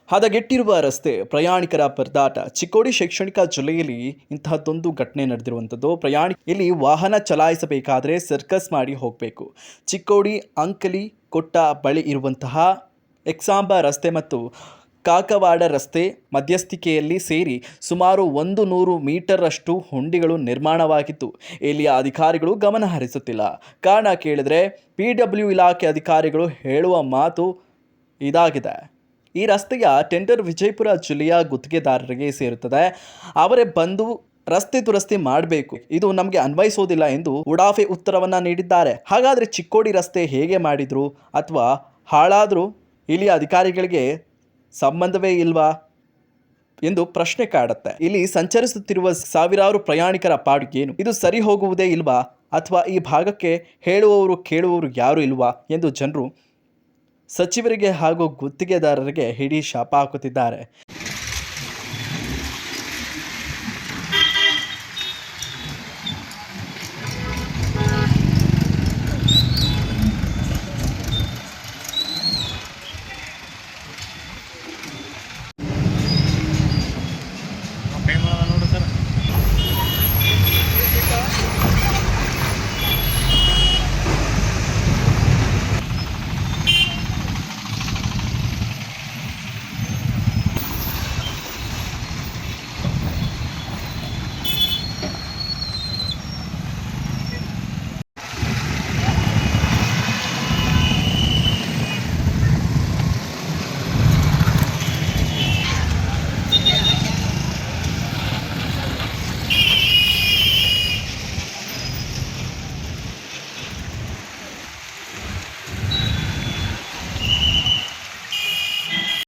ಹದಗೆಟ್ಟಿರುವ ರಸ್ತೆ, ಪ್ರಯಾಣಿಕರ ಪರದಾಟ. ಚಿಕ್ಕೋಡಿ ಶೈಕ್ಷಣಿಕ ಜಿಲ್ಲೆಯಲ್ಲಿ ಇಂತಹದ್ದೊಂದು ಘಟನೆ ನಡೆದಿರುವಂಥದ್ದು. ಇಲ್ಲಿ ವಾಹನ ಚಲಾಯಿಸಬೇಕಾದ್ರೆ ಸರ್ಕಸ್ ಮಾಡಿ ಹೋಗಬೇಕು. ಚಿಕ್ಕೋಡಿ ಅಂಕಲಿ ಕೊಟ್ಟ ಬಳಿ ಇರುವಂತಹ ಎಕ್ಸಾಂಬ ರಸ್ತೆ ಮತ್ತು ಕಾಕವಾಡ ರಸ್ತೆ ಮಧ್ಯಸ್ಥಿಕೆಯಲ್ಲಿ ಸೇರಿ ಸುಮಾರು 100 ಮೀಟರಷ್ಟು ಹುಂಡಿಗಳು ನಿರ್ಮಾಣವಾಗಿತ್ತು. ಇಲ್ಲಿಯ ಅಧಿಕಾರಿಗಳು ಗಮನ ಹರಿಸುತ್ತಿಲ್ಲ. ಕಾರಣ ಕೇಳಿದ್ರೆ PW ಇಲಾಖೆ ಅಧಿಕಾರಿಗಳು ಹೇಳುವ ಮಾತು ಇದಾಗಿದೆ. ಈ ರಸ್ತೆಯ ಟೆಂಡರ್ ವಿಜಯಪುರ ಜಿಲ್ಲೆಯ ಗುತ್ತಿಗೆದಾರರಿಗೆ ಸೇರುತ್ತದೆ. ಅವರೇ ಬಂದು ರಸ್ತೆ ದುರಸ್ತಿ ಮಾಡಬೇಕು, ಇದು ನಮಗೆ ಅನ್ವಯಿಸೋದಿಲ್ಲ ಎಂದು ಉಡಾಫೆ ಉತ್ತರವನ್ನ ನೀಡಿದ್ದಾರೆ. ಹಾಗಾದರೆ ಚಿಕ್ಕೋಡಿ ರಸ್ತೆ ಹೇಗೆ ಮಾಡಿದ್ರು ಅಥವಾ ಹಾಳಾದರೂ ಇಲ್ಲಿಯ ಅಧಿಕಾರಿಗಳಿಗೆ ಸಂಬಂಧವೇ ಇಲ್ವಾ ಎಂದು ಪ್ರಶ್ನೆ ಕಾಡುತ್ತೆ. ಇಲ್ಲಿ ಸಂಚರಿಸುತ್ತಿರುವ ಸಾವಿರಾರು ಪ್ರಯಾಣಿಕರ ಪಾಡು ಏನು? ಇದು ಸರಿ ಹೋಗುವುದೇ ಇಲ್ವಾ? ಅಥವಾ ಈ ಭಾಗಕ್ಕೆ ಹೇಳುವವರು ಕೇಳುವವರು ಯಾರು ಇಲ್ವಾ ಎಂದು ಜನರು ಸಚಿವರಿಗೆ ಹಾಗೂ ಗುತ್ತಿಗೆದಾರರಿಗೆ ಹಿಡಿ ಶಾಪ ಹಾಕುತ್ತಿದ್ದಾರೆ.